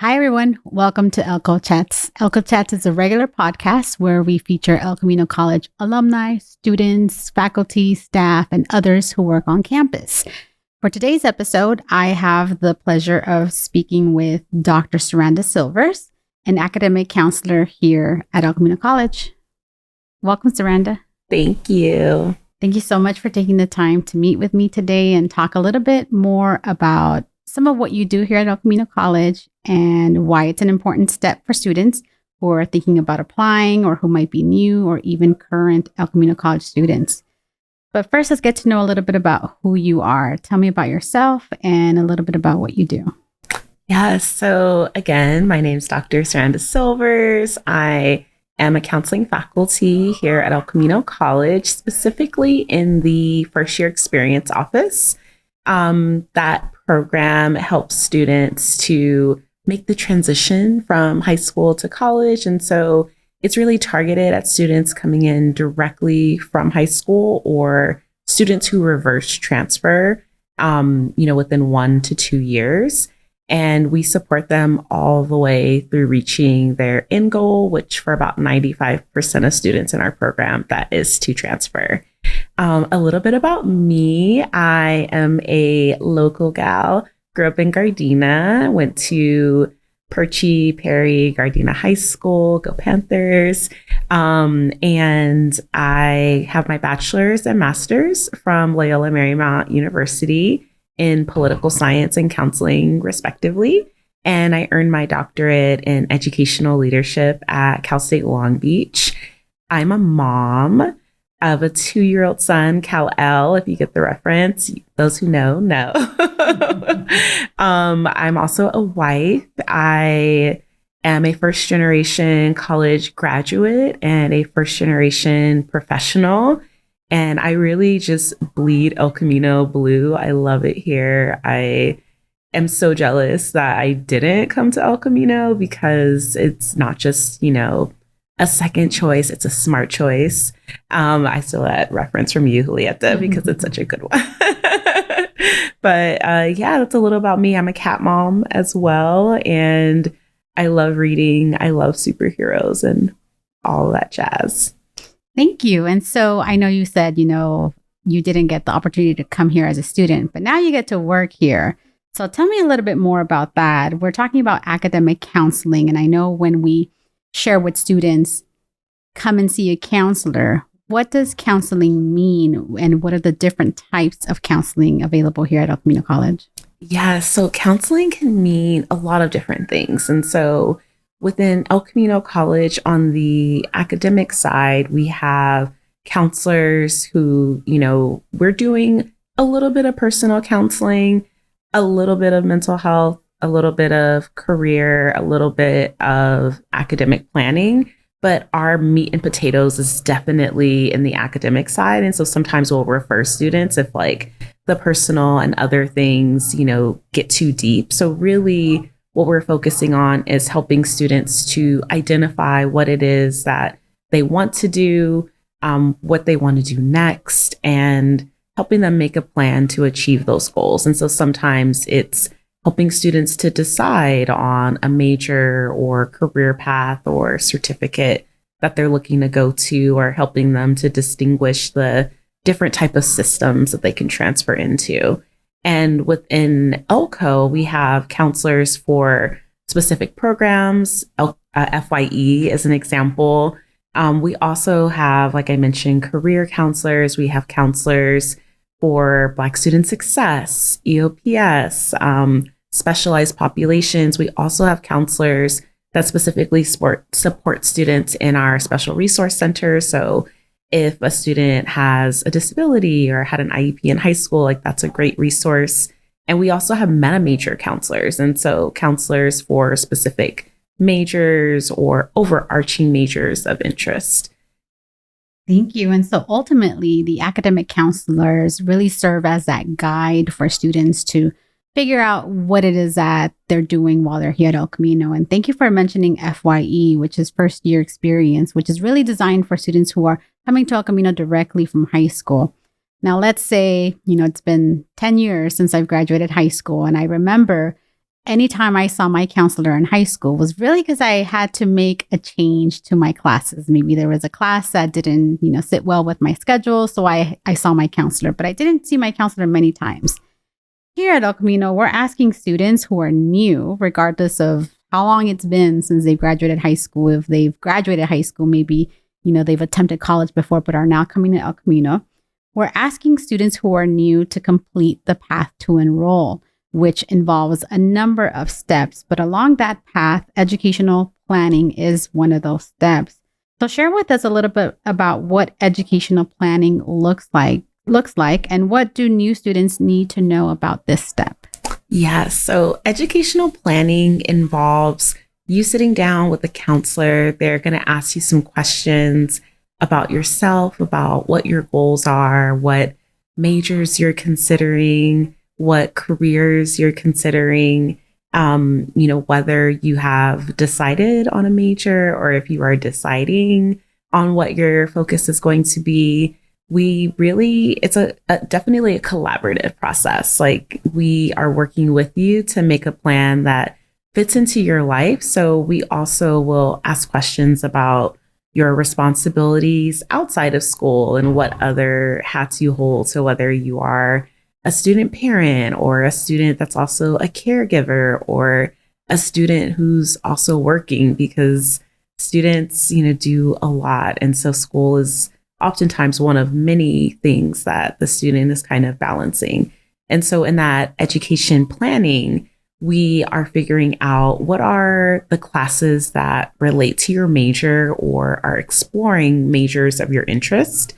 Hi, everyone. Welcome to ElCo Chats. ElCo Chats is a regular podcast where we feature El Camino College alumni, students, faculty, staff, and others who work on campus. For today's episode, I have the pleasure of speaking with Dr. Seranda Sylvers, an academic counselor here at El Camino College. Welcome, Seranda. Thank you. Thank you so much for taking the time to meet with me today and talk a little bit more about some of what you do here at El Camino College and why it's an important step for students who are thinking about applying or who might be new or even current El Camino College students. But first, let's get to know a little bit about who you are. Tell me about yourself and a little bit about what you do. Yes. So again, my name is Dr. Seranda Sylvers. I am a counseling faculty here at El Camino College, specifically in the first year experience office. That program helps students to make the transition from high school to college. And so it's really targeted at students coming in directly from high school or students who reverse transfer, within 1 to 2 years. And we support them all the way through reaching their end goal, which for about 95% of students in our program, that is to transfer. A little bit about me. I am a local gal, grew up in Gardena, went to Percy, Perry, Gardena High School, go Panthers. And I have my bachelor's and master's from Loyola Marymount University in political science and counseling, respectively. And I earned my doctorate in educational leadership at Cal State Long Beach. I'm a mom of a 2-year-old son, Cal-El, if you get the reference. Those who know. I'm also a wife. I am a first-generation college graduate and a first-generation professional. And I really just bleed El Camino blue. I love it here. I am so jealous that I didn't come to El Camino because it's not just, a second choice. It's a smart choice. I stole that reference from you, Julieta, because it's such a good one. But that's a little about me. I'm a cat mom as well. And I love reading. I love superheroes and all that jazz. Thank you. And so I know you said, you didn't get the opportunity to come here as a student, but now you get to work here. So tell me a little bit more about that. We're talking about academic counseling. And I know when we share with students, come and see a counselor, what does counseling mean? And what are the different types of counseling available here at El Camino College? Yeah, so counseling can mean a lot of different things. And so within El Camino College, on the academic side, we have counselors who, we're doing a little bit of personal counseling, a little bit of mental health, a little bit of career, a little bit of academic planning. But our meat and potatoes is definitely in the academic side. And so sometimes we'll refer students if the personal and other things, get too deep. So really what we're focusing on is helping students to identify what it is that they want to do, what they want to do next, and helping them make a plan to achieve those goals. And so sometimes it's helping students to decide on a major or career path or certificate that they're looking to go to, or helping them to distinguish the different type of systems that they can transfer into. And within ElCo, we have counselors for specific programs. FYE is an example. We also have, like I mentioned, career counselors. We have counselors for Black student success, EOPS, specialized populations. We also have counselors that specifically support students in our special resource center. So if a student has a disability or had an IEP in high school, that's a great resource. And we also have meta major counselors. And so counselors for specific majors or overarching majors of interest. Thank you. And so ultimately, the academic counselors really serve as that guide for students to figure out what it is that they're doing while they're here at El Camino. And thank you for mentioning FYE, which is first year experience, which is really designed for students who are coming to El Camino directly from high school. Now, let's say, it's been 10 years since I've graduated high school. And I remember anytime I saw my counselor in high school was really because I had to make a change to my classes. Maybe there was a class that didn't, sit well with my schedule. So I saw my counselor, but I didn't see my counselor many times. Here at El Camino, we're asking students who are new, regardless of how long it's been since they've graduated high school. If they've graduated high school, maybe, they've attempted college before, but are now coming to El Camino. We're asking students who are new to complete the path to enroll, which involves a number of steps. But along that path, educational planning is one of those steps. So share with us a little bit about what educational planning looks like, and what do new students need to know about this step? Yeah, so educational planning involves you sitting down with a counselor. They're going to ask you some questions about yourself, about what your goals are, what majors you're considering, what careers you're considering, whether you have decided on a major or if you are deciding on what your focus is going to be. It's definitely a collaborative process. Like, we are working with you to make a plan that fits into your life. So we also will ask questions about your responsibilities outside of school and what other hats you hold. So whether you are a student parent or a student that's also a caregiver or a student who's also working, because students, do a lot. And so school is oftentimes one of many things that the student is kind of balancing. And so in that education planning, we are figuring out what are the classes that relate to your major or are exploring majors of your interest.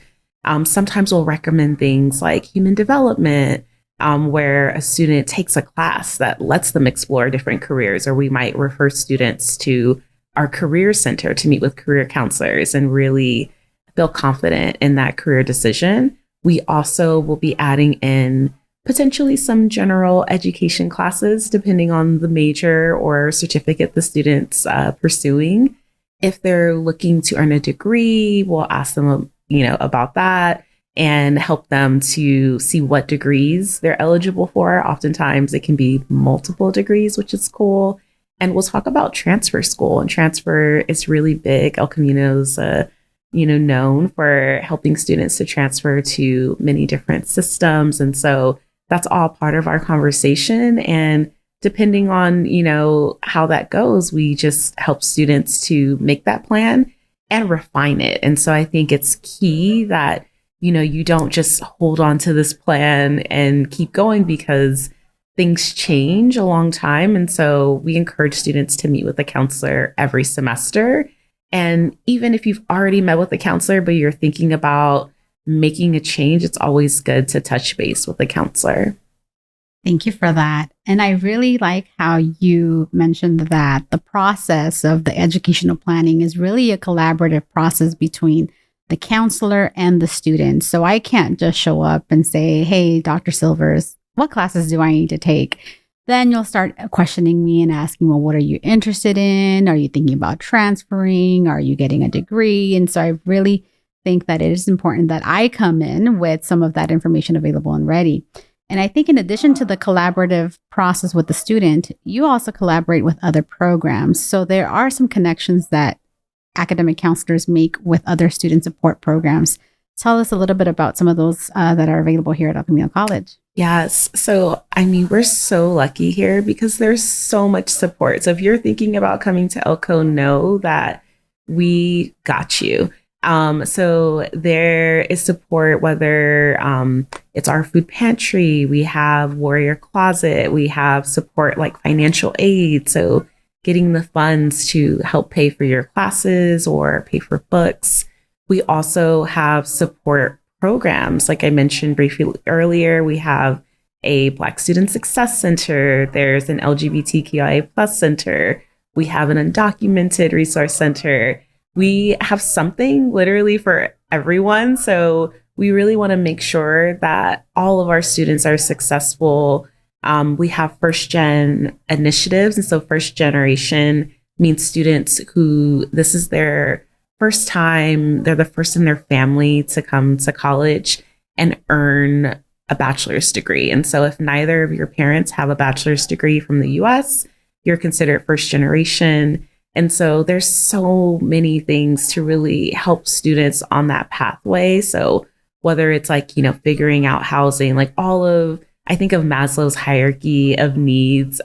Sometimes we'll recommend things like human development, where a student takes a class that lets them explore different careers, or we might refer students to our career center to meet with career counselors and really feel confident in that career decision. We also will be adding in potentially some general education classes, depending on the major or certificate the student's pursuing. If they're looking to earn a degree, we'll ask them, about that and help them to see what degrees they're eligible for. Oftentimes it can be multiple degrees, which is cool. And we'll talk about transfer school, and transfer is really big. El Camino's known for helping students to transfer to many different systems. And so that's all part of our conversation. And depending on, how that goes, we just help students to make that plan and refine it. And so I think it's key that, you don't just hold on to this plan and keep going, because things change a long time. And so we encourage students to meet with a counselor every semester. And even if you've already met with a counselor, but you're thinking about making a change, it's always good to touch base with a counselor. Thank you for that. And I really like how you mentioned that the process of the educational planning is really a collaborative process between the counselor and the student. So I can't just show up and say, hey, Dr. Sylvers, what classes do I need to take? Then you'll start questioning me and asking, well, what are you interested in? Are you thinking about transferring? Are you getting a degree? And so I really think that it is important that I come in with some of that information available and ready. And I think in addition to the collaborative process with the student, you also collaborate with other programs. So there are some connections that academic counselors make with other student support programs. Tell us a little bit about some of those that are available here at El Camino College. Yes. So, we're so lucky here because there's so much support. So if you're thinking about coming to ElCo, know that we got you. So there is support, whether it's our food pantry, we have Warrior Closet, we have support like financial aid. So getting the funds to help pay for your classes or pay for books. We also have support programs. Like I mentioned briefly earlier, we have a Black Student Success Center. There's an LGBTQIA plus center. We have an undocumented resource center. We have something literally for everyone. So we really want to make sure that all of our students are successful. We have first gen initiatives. And so first generation means students who this is their first time, they're the first in their family to come to college and earn a bachelor's degree. And so if neither of your parents have a bachelor's degree from the US, you're considered first generation. And so there's so many things to really help students on that pathway. So whether it's like, figuring out housing, like I think of Maslow's hierarchy of needs,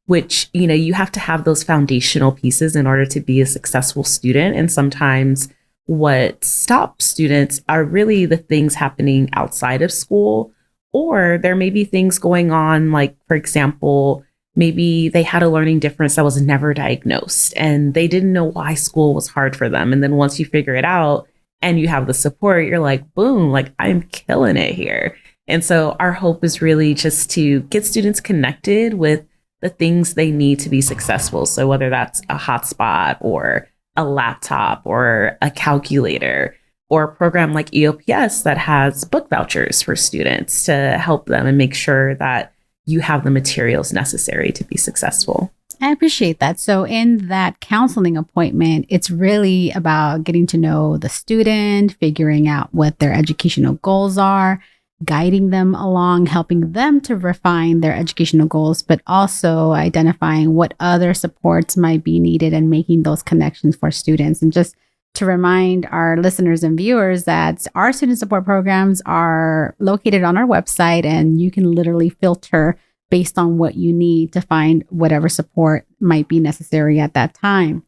which, you have to have those foundational pieces in order to be a successful student. And sometimes what stops students are really the things happening outside of school, or there may be things going on, like, for example, maybe they had a learning difference that was never diagnosed and they didn't know why school was hard for them. And then once you figure it out and you have the support, you're like, boom, like I'm killing it here. And so our hope is really just to get students connected with the things they need to be successful. So whether that's a hotspot or a laptop or a calculator or a program like EOPS that has book vouchers for students to help them and make sure that you have the materials necessary to be successful. I appreciate that. So in that counseling appointment, it's really about getting to know the student, figuring out what their educational goals are, guiding them along, helping them to refine their educational goals, but also identifying what other supports might be needed and making those connections for students. And just to remind our listeners and viewers that our student support programs are located on our website, and you can literally filter based on what you need to find whatever support might be necessary at that time.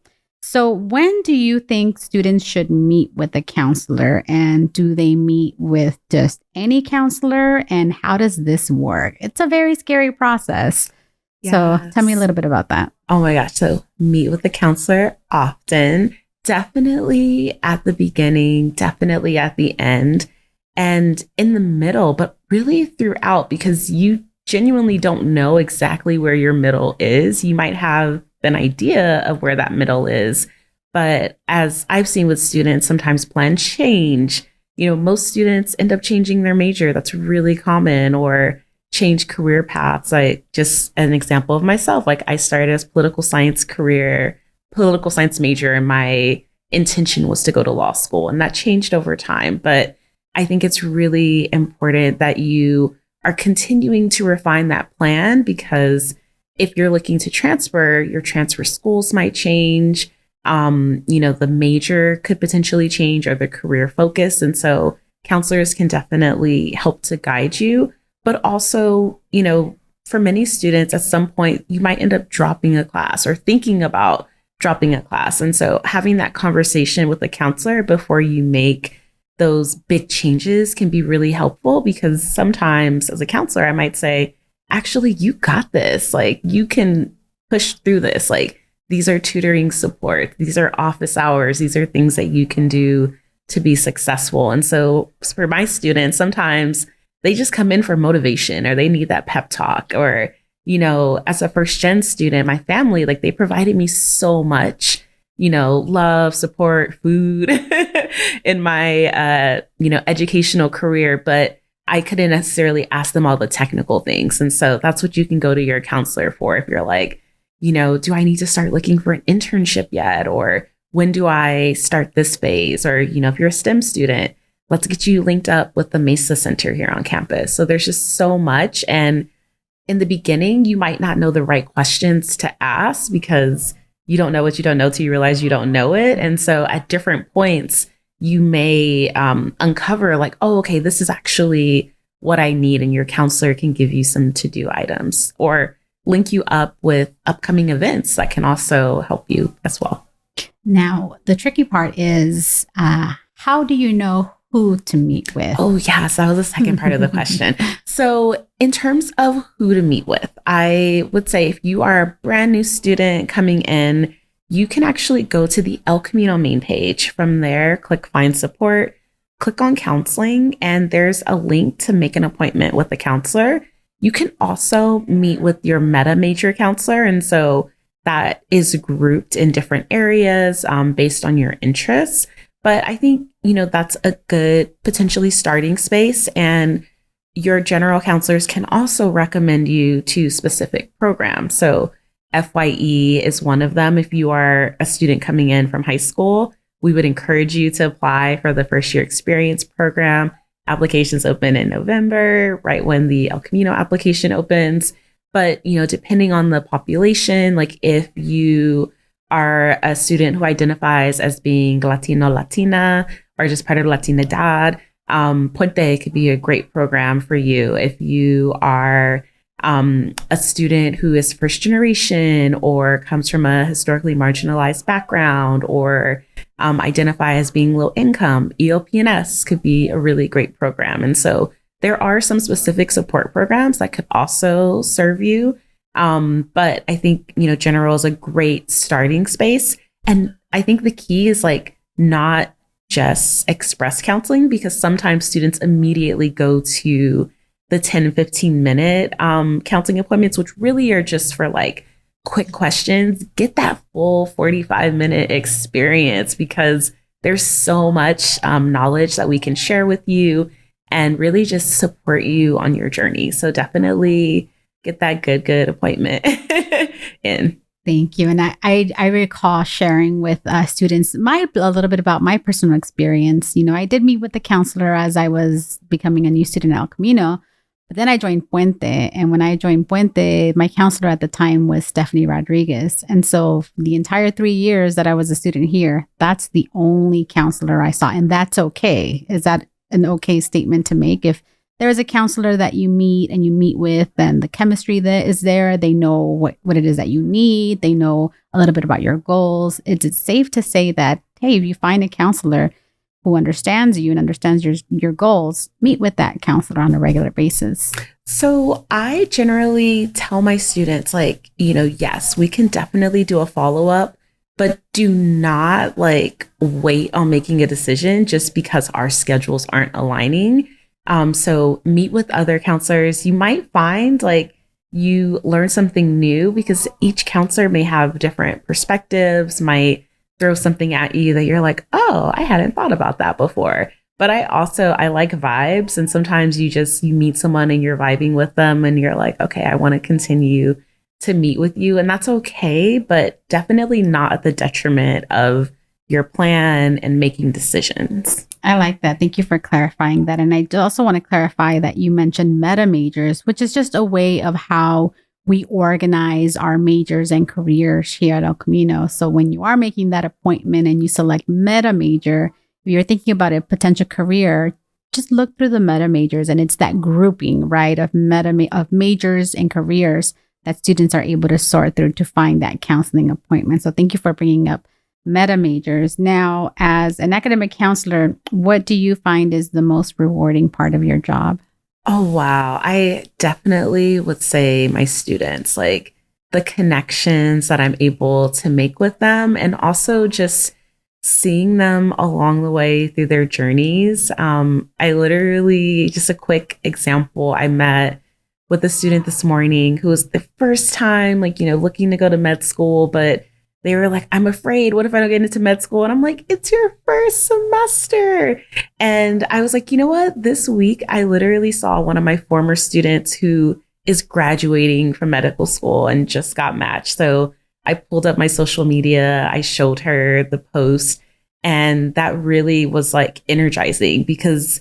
So when do you think students should meet with a counselor, and do they meet with just any counselor, and how does this work? It's a very scary process. Yes. So tell me a little bit about that. Oh my gosh. So meet with the counselor often, definitely at the beginning, definitely at the end, and in the middle, but really throughout, because you genuinely don't know exactly where your middle is. You might have an idea of where that middle is, but as I've seen with students, sometimes plans change. Most students end up changing their major. That's really common, or change career paths. Like, just an example of myself, like I started as political science major, and my intention was to go to law school, and that changed over time. But I think it's really important that you are continuing to refine that plan, because if you're looking to transfer, your transfer schools might change. The major could potentially change, or the career focus. And so counselors can definitely help to guide you. But also, for many students, at some point, you might end up dropping a class or thinking about dropping a class. And so having that conversation with a counselor before you make those big changes can be really helpful, because sometimes as a counselor, I might say, actually, you got this. Like, you can push through this. Like, these are tutoring support. These are office hours. These are things that you can do to be successful. And so for my students, sometimes they just come in for motivation, or they need that pep talk. Or, as a first gen student, my family, like, they provided me so much, love, support, food in my, educational career, but I couldn't necessarily ask them all the technical things. And so that's what you can go to your counselor for. If you're like, do I need to start looking for an internship yet? Or when do I start this phase? Or, if you're a STEM student, let's get you linked up with the Mesa Center here on campus. So there's just so much. And in the beginning, you might not know the right questions to ask, because you don't know what you don't know till you realize you don't know it. And so at different points, you may uncover like, oh, okay, this is actually what I need. And your counselor can give you some to-do items, or link you up with upcoming events that can also help you as well. Now, the tricky part is, how do you know who to meet with? Oh, yes. That was the second part of the question. So in terms of who to meet with, I would say if you are a brand new student coming in, you can actually go to the El Camino main page. From there, click Find Support, click on Counseling, and there's a link to make an appointment with a counselor. You can also meet with your meta major counselor. And so that is grouped in different areas based on your interests. But I think, that's a good potentially starting space. And your general counselors can also recommend you to specific programs. So FYE is one of them. If you are a student coming in from high school, we would encourage you to apply for the first year experience program. applications open in November, right when the El Camino application opens. But, depending on the population, like if you are a student who identifies as being Latino, Latina, or just part of Latinidad, Puente could be a great program for you. If you are a student who is first generation or comes from a historically marginalized background or identify as being low income, ELPNS could be a really great program. And so there are some specific support programs that could also serve you. But I think, general is a great starting space. And I think the key is like not just express counseling, because sometimes students immediately go to the 10-15 minute counseling appointments, which really are just for like quick questions. Get that full 45-minute experience, because there's so much knowledge that we can share with you and really just support you on your journey. So definitely get that good appointment in. Thank you. And I recall sharing with students a little bit about my personal experience. I did meet with the counselor as I was becoming a new student at El Camino, but then I joined Puente. And when I joined Puente, my counselor at the time was Stephanie Rodriguez. And so the entire 3 years that I was a student here, that's the only counselor I saw. And that's okay. Is that an okay statement to make? If there is a counselor that you meet with, and the chemistry that is there, they know what it is that you need. They know a little bit about your goals. It's safe to say that, hey, if you find a counselor who understands you and understands your goals, meet with that counselor on a regular basis. So I generally tell my students, like, yes, we can definitely do a follow-up, but do not like wait on making a decision just because our schedules aren't aligning. So meet with other counselors. You might find like you learn something new, because each counselor may have different perspectives, might throw something at you that you're like, oh, I hadn't thought about that before. But I like vibes. And sometimes you meet someone and you're vibing with them and you're like, okay, I want to continue to meet with you. And that's okay, but definitely not at the detriment of your plan and making decisions. I like that. Thank you for clarifying that. And I also want to clarify that you mentioned meta majors, which is just a way of how we organize our majors and careers here at El Camino. So when you are making that appointment and you select meta major, if you're thinking about a potential career, just look through the meta majors, and it's that grouping, right, of majors and careers that students are able to sort through to find that counseling appointment. So thank you for bringing up meta majors. Now, as an academic counselor, what do you find is the most rewarding part of your job? Oh, wow. I definitely would say my students, like the connections that I'm able to make with them, and also just seeing them along the way through their journeys. I literally, just a quick example, I met with a student this morning who was the first time, looking to go to med school, but they were like, I'm afraid, what if I don't get into med school? And I'm like, it's your first semester. And I was like, you know what? This week, I literally saw one of my former students who is graduating from medical school and just got matched. So I pulled up my social media, I showed her the post, and that really was like energizing, because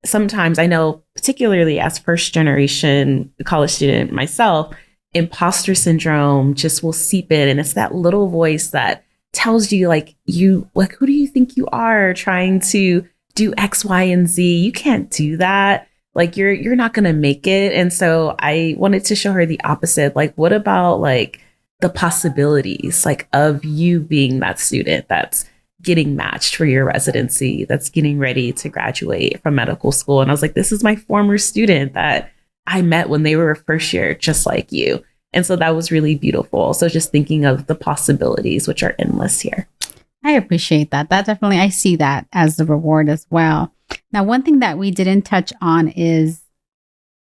sometimes I know, particularly as first generation college student myself, imposter syndrome just will seep in. And it's that little voice that tells you who do you think you are, trying to do X, Y, and Z? You can't do that. Like you're not going to make it. And so I wanted to show her the opposite. Like, what about like the possibilities of you being that student that's getting matched for your residency, that's getting ready to graduate from medical school. And I was like, this is my former student that I met when they were a first year, just like you. And so that was really beautiful. So just thinking of the possibilities, which are endless here. I appreciate that. I see that as the reward as well. Now, one thing that we didn't touch on is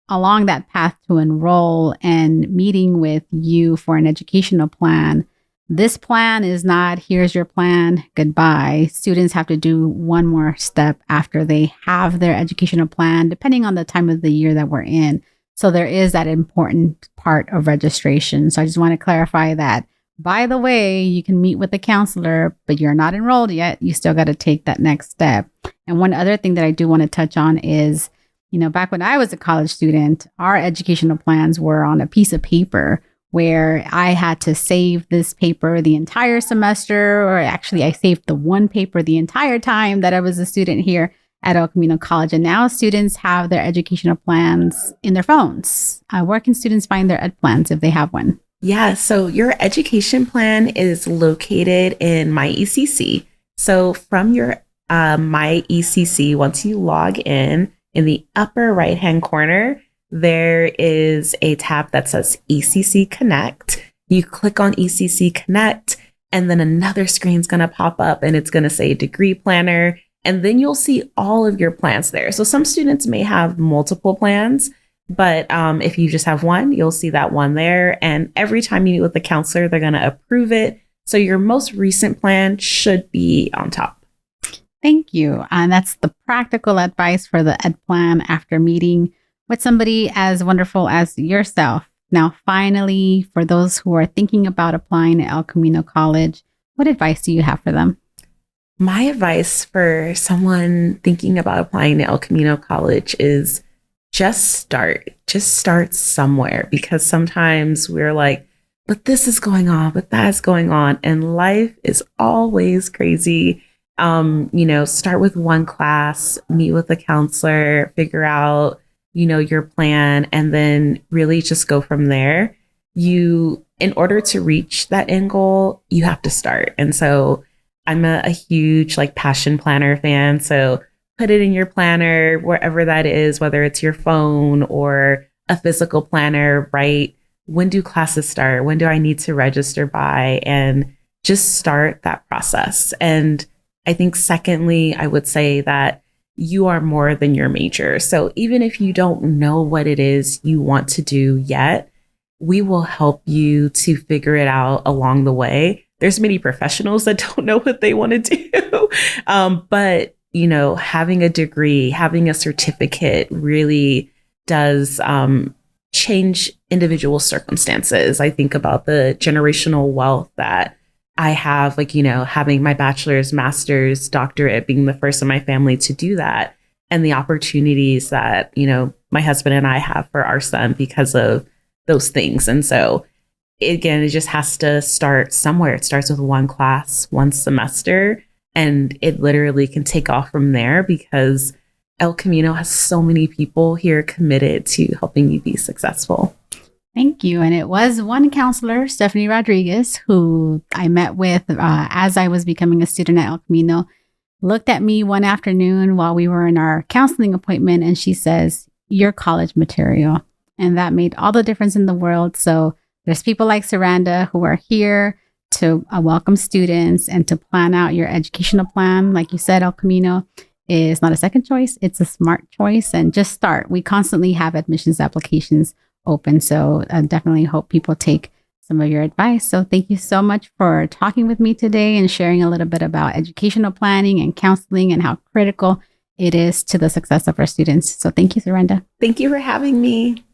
along that path to enroll and meeting with you for an educational plan. This plan is not, here's your plan, goodbye. Students have to do one more step after they have their educational plan, depending on the time of the year that we're in. So there is that important part of registration. So I just want to clarify that by the way, you can meet with the counselor, but you're not enrolled yet. You still got to take that next step. And one other thing that I do want to touch on is, back when I was a college student, our educational plans were on a piece of paper where I had to save this paper the entire semester, or actually I saved the one paper the entire time that I was a student here at El Camino College. And now students have their educational plans in their phones. Where can students find their ed plans if they have one? Yeah, so your education plan is located in My ECC. So from your My ECC, once you log in the upper right-hand corner, there is a tab that says ECC Connect. You click on ECC Connect, and then another screen's going to pop up, and it's going to say Degree Planner. And then you'll see all of your plans there. So some students may have multiple plans, but if you just have one, you'll see that one there. And every time you meet with the counselor, they're going to approve it. So your most recent plan should be on top. Thank you. And that's the practical advice for the ed plan after meeting with somebody as wonderful as yourself. Now, finally, for those who are thinking about applying at El Camino College, what advice do you have for them? My advice for someone thinking about applying to El Camino College is just start. Just start somewhere, because sometimes we're like, but this is going on, but that's going on. And life is always crazy. Start with one class, meet with a counselor, figure out, your plan, and then really just go from there. In order to reach that end goal, you have to start. And so I'm a huge passion planner fan. So put it in your planner, wherever that is, whether it's your phone or a physical planner, right? When do classes start? When do I need to register by? And just start that process. And I think secondly, I would say that you are more than your major. So even if you don't know what it is you want to do yet, we will help you to figure it out along the way. There's many professionals that don't know what they want to do. But, having a degree, having a certificate really does change individual circumstances. I think about the generational wealth that I have, having my bachelor's, master's, doctorate, being the first in my family to do that, and the opportunities that, my husband and I have for our son because of those things. And so, again, it just has to start somewhere. It starts with one class, one semester, and it literally can take off from there, because El Camino has so many people here committed to helping you be successful. Thank you. And it was one counselor, Stephanie Rodriguez, who I met with as I was becoming a student at El Camino, looked at me one afternoon while we were in our counseling appointment, and she says, "You're college material." And that made all the difference in the world. So there's people like Seranda who are here to welcome students and to plan out your educational plan. Like you said, El Camino is not a second choice. It's a smart choice. And just start. We constantly have admissions applications open. So I definitely hope people take some of your advice. So thank you so much for talking with me today and sharing a little bit about educational planning and counseling and how critical it is to the success of our students. So thank you, Seranda. Thank you for having me.